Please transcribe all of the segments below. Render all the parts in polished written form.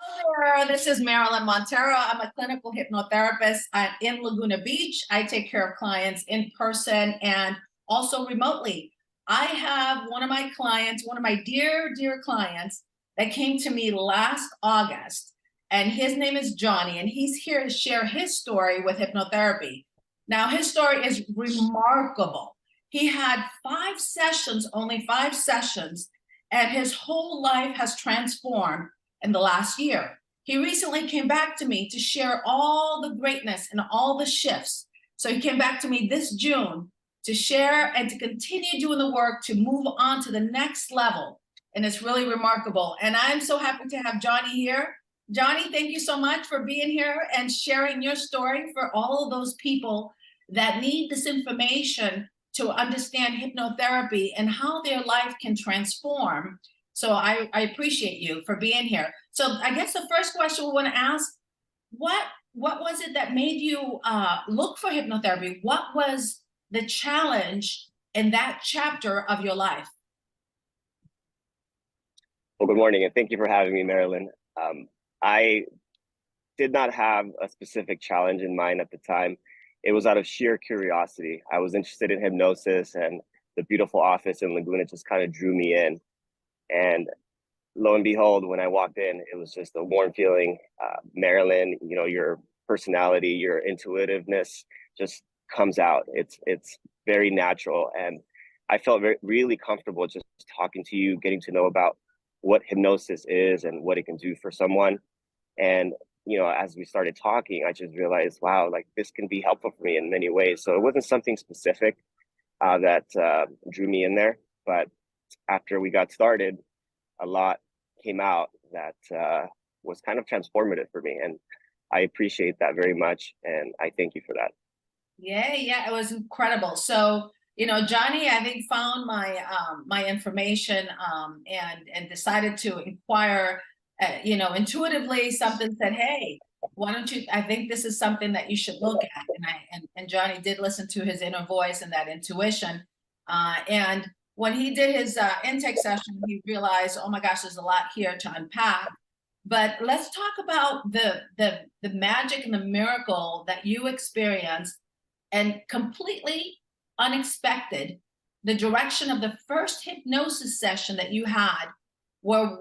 Hello, this is Marilyn Montero. I'm a clinical hypnotherapist in Laguna Beach. I take care of clients in person and also remotely. I have one of my clients, one of my dear clients that came to me last August, and his name is Johnny, and he's here to share his story with hypnotherapy. Now, his story is remarkable. He had 5 sessions, only 5 sessions, and his whole life has transformed in the last year. He recently came back to me to share all the greatness and all the shifts. So he came back to me this June to share and to continue doing the work to move on to the next level. And it's really remarkable. And I'm so happy to have Johnny here. Johnny, thank you so much for being here and sharing your story for all of those people that need this information to understand hypnotherapy and how their life can transform. So I appreciate you for being here. So I guess the first question we want to ask, what was it that made you look for hypnotherapy? What was the challenge in that chapter of your life? Well, good morning, and thank you for having me, Marilyn. I did not have a specific challenge in mind at the time. It was out of sheer curiosity. I was interested in hypnosis, and the beautiful office in Laguna just kind of drew me in. And lo and behold, when I walked in, it was just a warm feeling. Marilyn, your personality, your intuitiveness just comes out. It's very natural, and I felt really comfortable just talking to you, getting to know about what hypnosis is and what it can do for someone. And as we started talking, I just realized, wow, like this can be helpful for me in many ways. So it wasn't something specific that drew me in there, but after we got started, a lot came out that was kind of transformative for me. And I appreciate that very much. And I thank you for that. Yeah, it was incredible. So, Johnny, I think found my information and decided to inquire, intuitively something said, hey, why don't you, I think this is something that you should look at. And Johnny did listen to his inner voice and that intuition. And when he did his intake session, he realized, oh my gosh, there's a lot here to unpack. But let's talk about the magic and the miracle that you experienced, and completely unexpected, the direction of the first hypnosis session that you had, where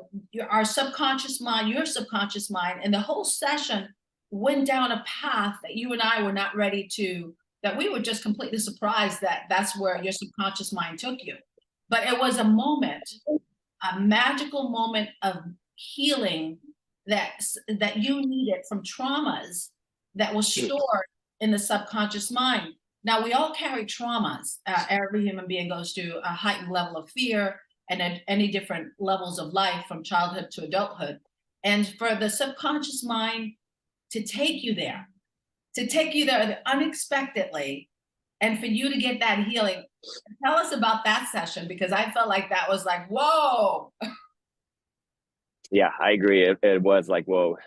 our subconscious mind, your subconscious mind, and the whole session went down a path that you and I were not ready to, that we were just completely surprised that that's where your subconscious mind took you. But it was a moment, a magical moment of healing that you needed from traumas that was stored in the subconscious mind. Now, we all carry traumas. Every human being goes through a heightened level of fear and at any different levels of life from childhood to adulthood. And for the subconscious mind to take you there unexpectedly, and for you to get that healing, tell us about that session, because I felt like that was like, whoa. Yeah, I agree. It was like, whoa,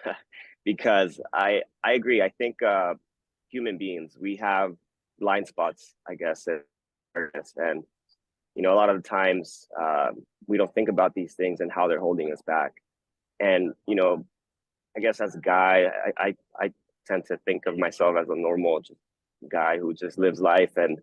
because I agree. I think human beings, we have blind spots, I guess, and a lot of the times we don't think about these things and how they're holding us back. And I guess as a guy, I tend to think of myself as a normal guy who just lives life and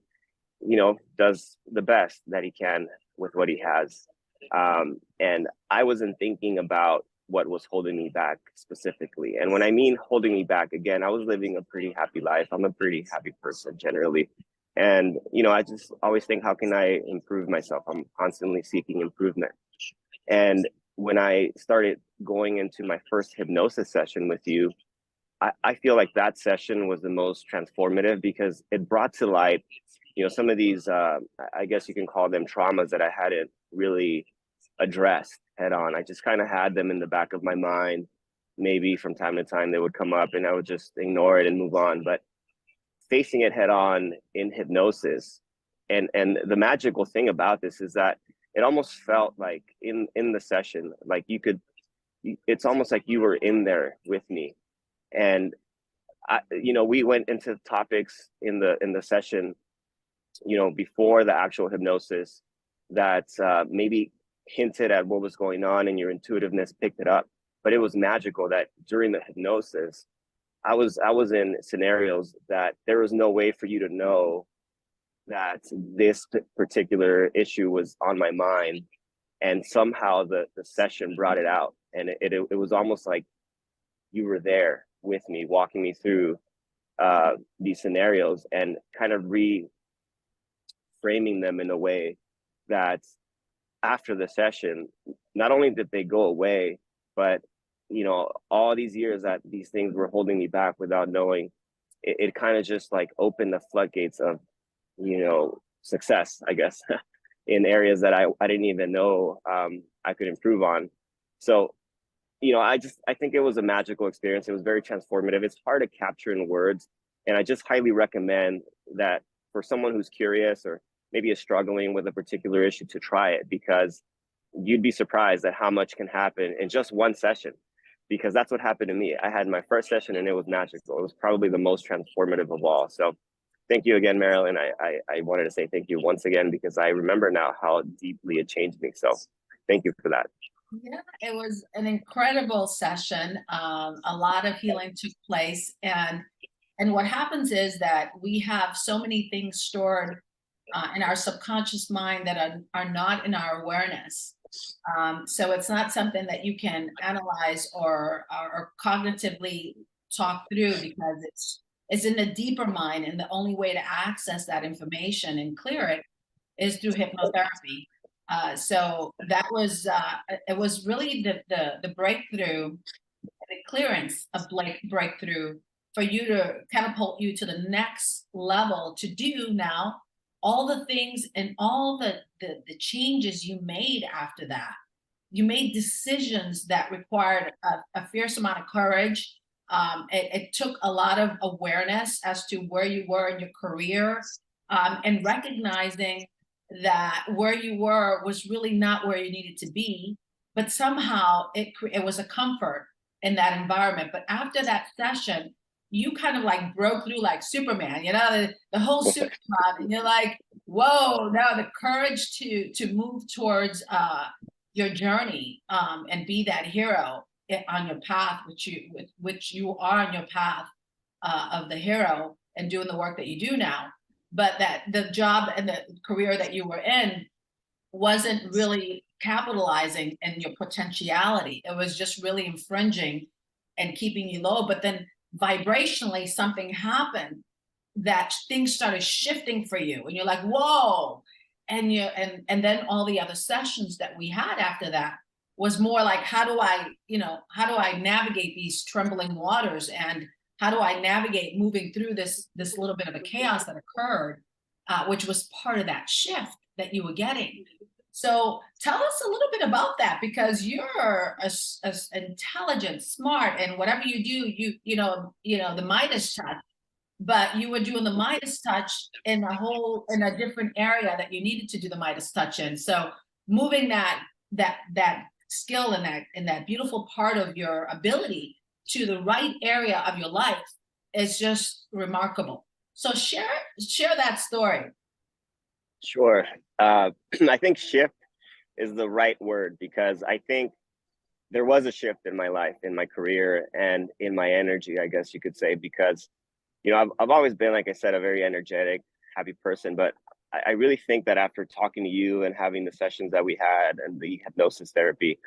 does the best that he can with what he has. And I wasn't thinking about what was holding me back specifically. And when I mean holding me back, again, I was living a pretty happy life. I'm a pretty happy person generally. And, I just always think, how can I improve myself? I'm constantly seeking improvement. And when I started going into my first hypnosis session with you, I feel like that session was the most transformative because it brought to light, some of these, I guess you can call them traumas that I hadn't really addressed head on. I just kind of had them in the back of my mind. Maybe from time to time they would come up and I would just ignore it and move on. But facing it head on in hypnosis, and the magical thing about this is that it almost felt like in the session, like it's almost like you were in there with me. And we went into topics in the session, before the actual hypnosis that maybe hinted at what was going on, and your intuitiveness picked it up. but it was magical that during the hypnosis, I was in scenarios that there was no way for you to know that this particular issue was on my mind, and somehow the session brought it out, and it was almost like you were there with me, walking me through these scenarios and kind of reframing them in a way that after the session, not only did they go away, but all these years that these things were holding me back without knowing, it kind of just like opened the floodgates of success, I guess, in areas that I didn't even know I could improve on. So I think it was a magical experience. It was very transformative. It's hard to capture in words, and I just highly recommend that for someone who's curious or maybe is struggling with a particular issue, to try it, because you'd be surprised at how much can happen in just one session. Because that's what happened to me. I had my first session and it was magical. It was probably the most transformative of all. So thank you again, Marilyn. I wanted to say thank you once again, because I remember now how deeply it changed me. So thank you for that. Yeah, it was an incredible session. A lot of healing took place, and what happens is that we have so many things stored in our subconscious mind that are not in our awareness. So it's not something that you can analyze or cognitively talk through, because it's in the deeper mind, and the only way to access that information and clear it is through hypnotherapy. So that was it was really the breakthrough, the clearance of breakthrough for you to catapult you to the next level, to do now all the things and all the changes you made after that. You made decisions that required a fierce amount of courage. It took a lot of awareness as to where you were in your career, and recognizing that where you were was really not where you needed to be, but somehow it was a comfort in that environment. But after that session, you kind of like broke through like Superman, the whole Superman, and you're like, whoa, now the courage to move towards your journey, and be that hero on your path, which you are on your path of the hero, and doing the work that you do now. But that the job and the career that you were in wasn't really capitalizing in your potentiality. It was just really infringing and keeping you low. But then vibrationally, something happened that things started shifting for you, and you're like, whoa. And then all the other sessions that we had after that was more like, how do I navigate these trembling waters, and how do I navigate moving through this little bit of a chaos that occurred, which was part of that shift that you were getting. So tell us a little bit about that, because you're a intelligent, smart, and whatever you do, the Midas touch. But you were doing the Midas touch in a different area that you needed to do the Midas touch in. So moving that skill and that beautiful part of your ability to the right area of your life is just remarkable. So share that story. Sure. I think shift is the right word, because I think there was a shift in my life, in my career, and in my energy, I guess you could say, because I've always been, like I said, a very energetic, happy person. But I really think that after talking to you and having the sessions that we had and the hypnosis therapy,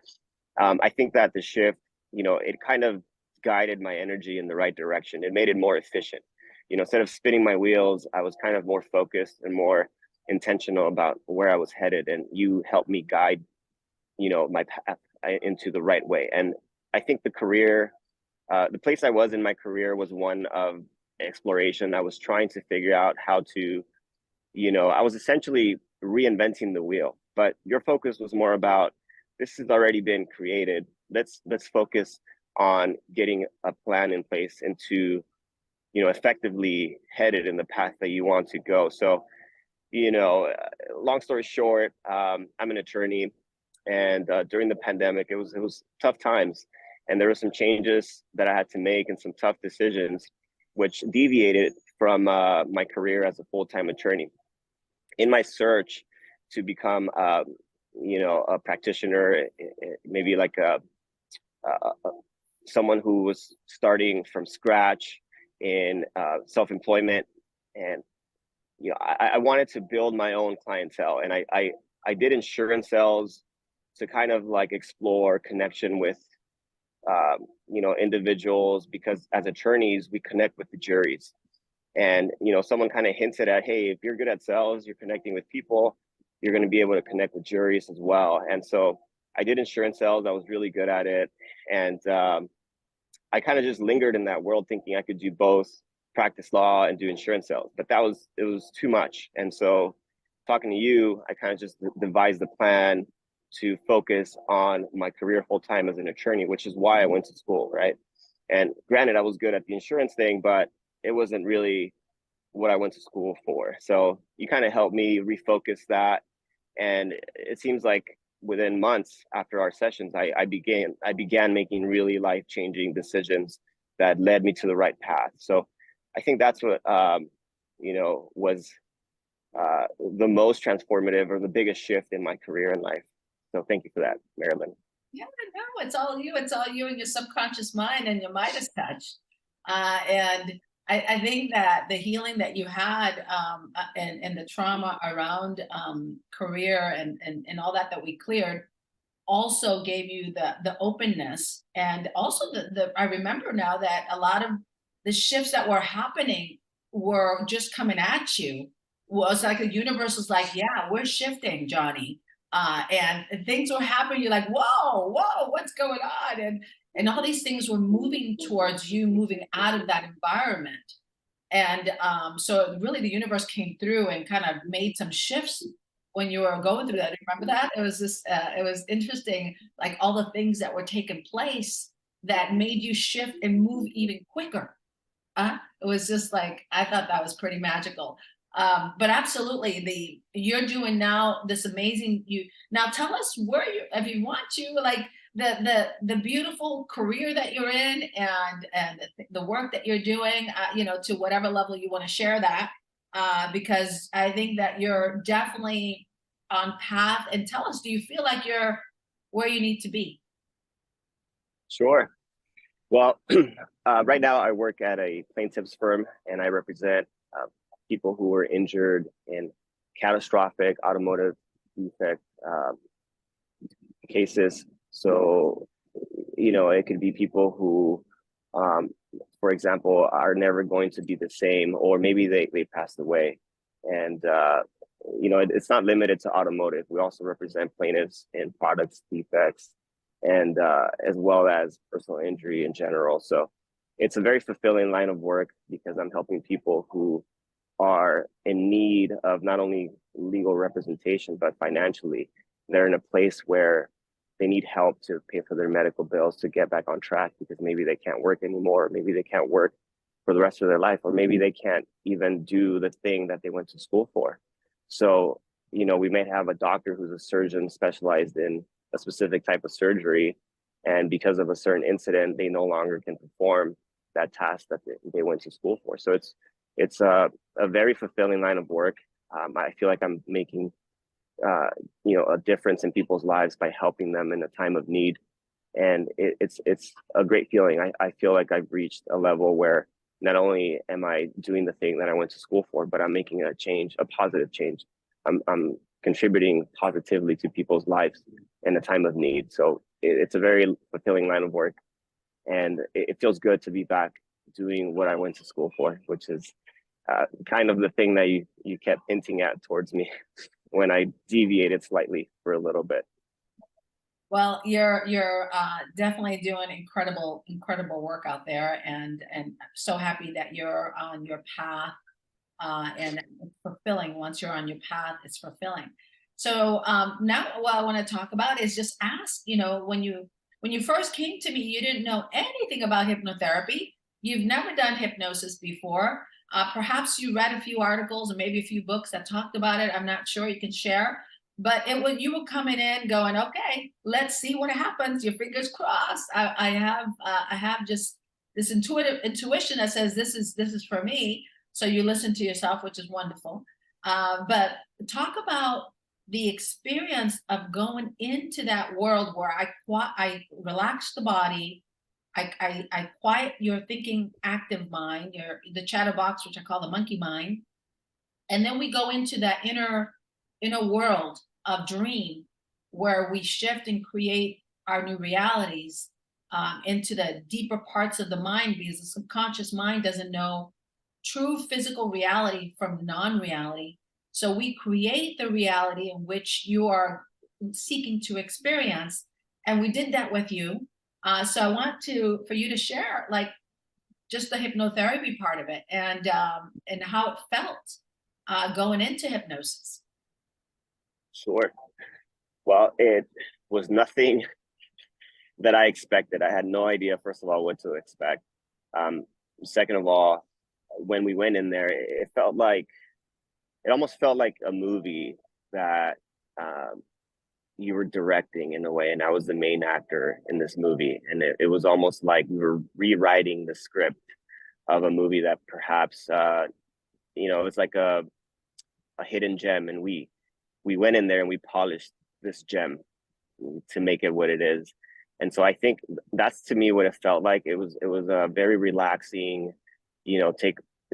I think that the shift, it kind of guided my energy in the right direction. It made it more efficient. Instead of spinning my wheels, I was kind of more focused and more intentional about where I was headed. And you helped me guide, my path into the right way. And I think the place I was in my career was one of exploration. I was trying to figure out how to, I was essentially reinventing the wheel. But your focus was more about, this has already been created. Let's focus on getting a plan in place and to, effectively headed in the path that you want to go. So, long story short, I'm an attorney, and during the pandemic, it was tough times, and there were some changes that I had to make and some tough decisions, which deviated from my career as a full-time attorney. In my search to become, a practitioner, maybe like a someone who was starting from scratch in self-employment, and I wanted to build my own clientele, and I did insurance sales to kind of like explore connection with individuals, because as attorneys we connect with the juries, and someone kind of hinted at, hey, if you're good at sales, you're connecting with people, you're going to be able to connect with juries as well. And so I did insurance sales. I was really good at it, and I kind of just lingered in that world thinking I could do both, practice law and do insurance sales, but it was too much. And so talking to you, I kind of just devised a plan to focus on my career full time as an attorney, which is why I went to school, right? And granted, I was good at the insurance thing, but it wasn't really what I went to school for. So you kind of helped me refocus that. And it seems like within months after our sessions, I began making really life-changing decisions that led me to the right path. So I think that's what was the most transformative or the biggest shift in my career and life. So thank you for that, Marilyn. Yeah, no, it's all you. It's all you and your subconscious mind and your Midas touch. And I think that the healing that you had and the trauma around career and all that we cleared also gave you the openness, and also I remember now that a lot of the shifts that were happening were just coming at you. Was like the universe was like, yeah, we're shifting, Johnny. And things were happening. You're like, whoa, what's going on? And all these things were moving towards you, moving out of that environment. And so really the universe came through and kind of made some shifts when you were going through that. Remember that? It was it was interesting, like all the things that were taking place that made you shift and move even quicker. It was just like, I thought that was pretty magical. But absolutely, you're doing now this amazing. Now tell us where you, if you want to, like the beautiful career that you're in, and the work that you're doing. To whatever level you want to share that, because I think that you're definitely on path. And tell us, do you feel like you're where you need to be? Sure. Well, right now I work at a plaintiff's firm, and I represent people who were injured in catastrophic automotive defect cases. So, it could be people who, for example, are never going to be the same, or maybe they passed away. And, it's not limited to automotive. We also represent plaintiffs in products defects, and as well as personal injury in general. So it's a very fulfilling line of work, because I'm helping people who are in need of not only legal representation, but financially. They're in a place where they need help to pay for their medical bills to get back on track, because maybe they can't work anymore, maybe they can't work for the rest of their life, or maybe they can't even do the thing that they went to school for. So, we may have a doctor who's a surgeon specialized in a specific type of surgery, and because of a certain incident, they no longer can perform that task that they went to school for. So it's a very fulfilling line of work. I feel like I'm making a difference in people's lives by helping them in a time of need, and it's a great feeling. I feel like I've reached a level where not only am I doing the thing that I went to school for, but I'm making a change, a positive change. I'm contributing positively to people's lives in a time of need. So it's a very fulfilling line of work, and it feels good to be back doing what I went to school for, which is kind of the thing that you kept hinting at towards me when I deviated slightly for a little bit. Well, you're definitely doing incredible work out there, and I'm so happy that you're on your path, and it's fulfilling. Once you're on your path, it's fulfilling. So now what I want to talk about is just ask, when you first came to me, you didn't know anything about hypnotherapy. You've never done hypnosis before. Perhaps you read a few articles or maybe a few books that talked about it. I'm not sure, you can share. But you were coming in going, okay, let's see what happens. Your fingers crossed. I have just this intuition that says this is for me. So you listen to yourself, which is wonderful. But talk about the experience of going into that world where I relax the body, I quiet your thinking active mind, the chatterbox, which I call the monkey mind, and then we go into that inner world of dream where we shift and create our new realities, into the deeper parts of the mind, because the subconscious mind doesn't know true physical reality from non-reality. So we create the reality in which you are seeking to experience, and we did that with you. So I want for you to share, like, just the hypnotherapy part of it, and how it felt going into hypnosis. Sure. Well, it was nothing that I expected. I had no idea, first of all, what to expect. Second of all, when we went in there, it almost felt like a movie that you were directing in a way, and I was the main actor in this movie. And it was almost like we were rewriting the script of a movie that perhaps, it's like a hidden gem. And we went in there and we polished this gem to make it what it is. And so I think that's, to me, what it felt like. It was a very relaxing,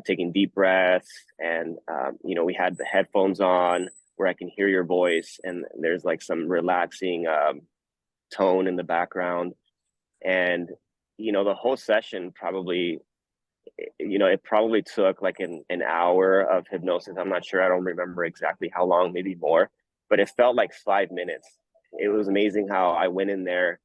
taking deep breaths, and we had the headphones on where I can hear your voice, and there's like some relaxing tone in the background. And the whole session probably, it probably took like an hour of hypnosis. I'm not sure, I don't remember exactly how long, maybe more, but it felt like 5 minutes. It was amazing how I went in there,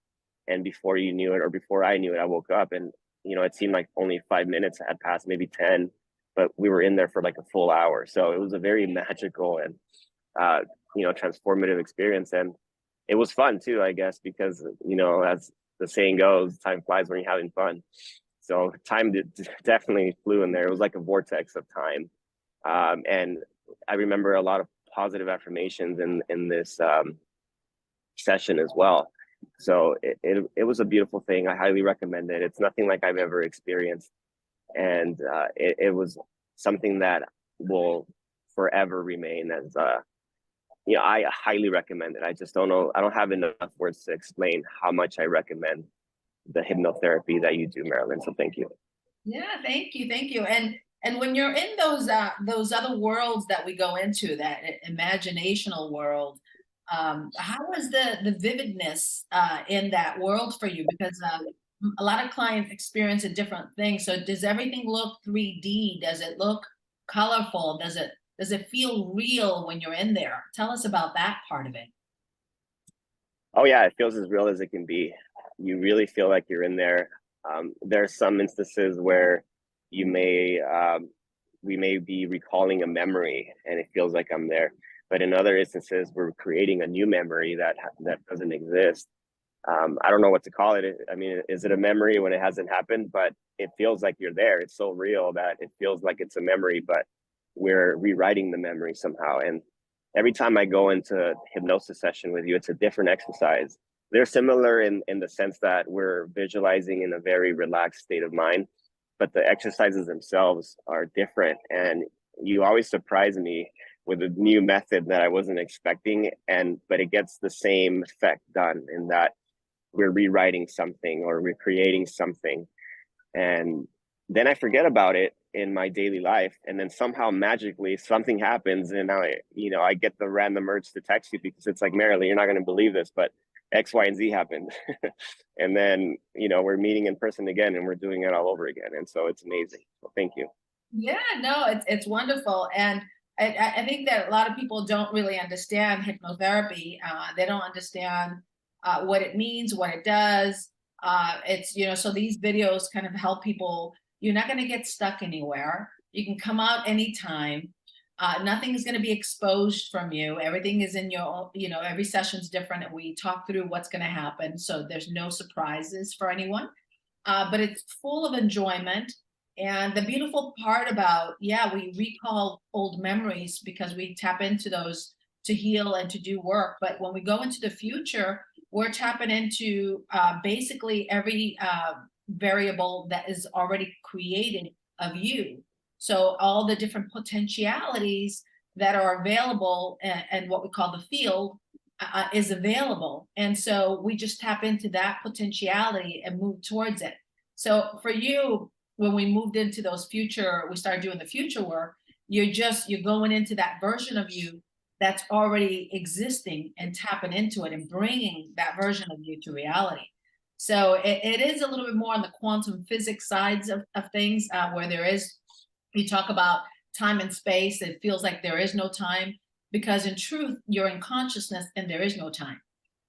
and before you knew it, or before I knew it, I woke up, and it seemed like only 5 minutes had passed, maybe 10, but we were in there for like a full hour. So it was a very magical and transformative experience. And it was fun too, I guess, because as the saying goes, time flies when you're having fun. So time definitely flew in there. It was like a vortex of time. And I remember a lot of positive affirmations in this session as well. So it was a beautiful thing. I highly recommend it. It's nothing like I've ever experienced. And it was something that will forever remain as, I highly recommend it. I just don't know. I don't have enough words to explain how much I recommend the hypnotherapy that you do, Marilyn. So thank you. Yeah, thank you, thank you. And when you're in those other worlds that we go into, that imaginational world, how is the vividness in that world for you? Because a lot of clients experience a different thing. So does everything look 3D? Does it look colorful? Does it feel real when you're in there? Tell us about that part of it. Oh yeah, it feels as real as it can be. You really feel like you're in there. There are some instances where we may be recalling a memory, and it feels like I'm there. But in other instances, we're creating a new memory that doesn't exist. I don't know what to call it. I mean, is it a memory when it hasn't happened? But it feels like you're there. It's so real that it feels like it's a memory, but we're rewriting the memory somehow. And every time I go into hypnosis session with you, it's a different exercise. They're similar in the sense that we're visualizing in a very relaxed state of mind, but the exercises themselves are different. And you always surprise me with a new method that I wasn't expecting, but it gets the same effect done, in that we're rewriting something or we're creating something. And then I forget about it in my daily life, and then somehow magically something happens, and I get the random urge to text you, because it's like, Marilyn, you're not going to believe this, but X, Y, and Z happened. And then we're meeting in person again, and we're doing it all over again. And so it's amazing. So thank you. Yeah, no, it's wonderful. And I think that a lot of people don't really understand hypnotherapy. They don't understand what it means, what it does. So these videos kind of help people. You're not going to get stuck anywhere. You can come out anytime. Nothing is going to be exposed from you. Everything is in your, every session's different, and we talk through what's going to happen. So there's no surprises for anyone, but it's full of enjoyment. And the beautiful part about, we recall old memories because we tap into those to heal and to do work. But when we go into the future, we're tapping into basically every variable that is already created of you. So all the different potentialities that are available, and what we call the field is available. And so we just tap into that potentiality and move towards it. So for you, when we moved into we started doing the future work, you're going into that version of you that's already existing and tapping into it and bringing that version of you to reality. So it is a little bit more on the quantum physics sides of things, where you talk about time and space. It feels like there is no time, because in truth, you're in consciousness and there is no time.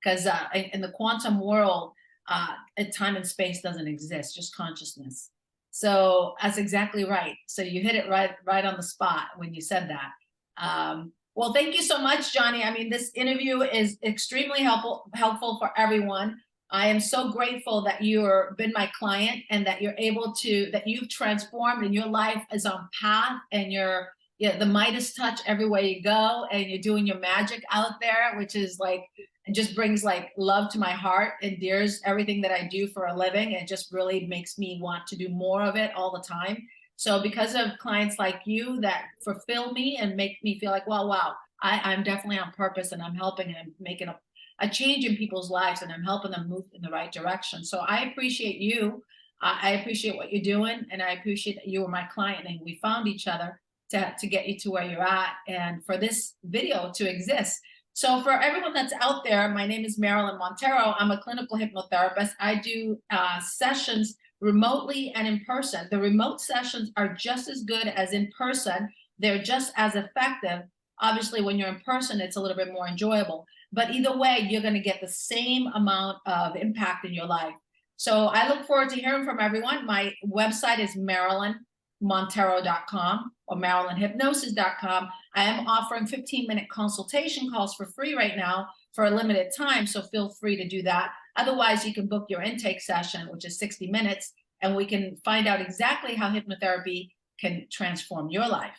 Because in the quantum world, time and space doesn't exist, just consciousness. So that's exactly right. So you hit it right on the spot when you said that. Well, thank you so much, Johnny. I mean, this interview is extremely helpful for everyone. I am so grateful that you've been my client, and that that you've transformed, and your life is on path, and you're the Midas touch everywhere you go, and you're doing your magic out there, which is like, it just brings like love to my heart, endears everything that I do for a living. It just really makes me want to do more of it all the time. So because of clients like you that fulfill me and make me feel like, well, wow, I'm definitely on purpose, and I'm helping and I'm making a change in people's lives, and I'm helping them move in the right direction. So I appreciate you. I appreciate what you're doing, and I appreciate that you were my client and we found each other to get you to where you're at, and for this video to exist. So for everyone that's out there, my name is Marilyn Montero. I'm a clinical hypnotherapist. I do sessions remotely and in person. The remote sessions are just as good as in person. They're just as effective. Obviously, when you're in person, it's a little bit more enjoyable. But either way, you're going to get the same amount of impact in your life. So I look forward to hearing from everyone. My website is MarilynMontero.com or MarilynHypnosis.com. I am offering 15-minute consultation calls for free right now for a limited time, so feel free to do that. Otherwise, you can book your intake session, which is 60 minutes, and we can find out exactly how hypnotherapy can transform your life.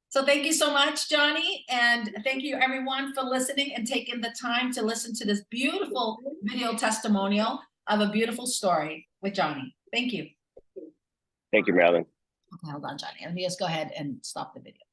So thank you so much, Johnny, and thank you everyone for listening and taking the time to listen to this beautiful video testimonial of a beautiful story with Johnny. Thank you. Thank you, Marilyn. Okay, hold on, Johnny. Let me just go ahead and stop the video.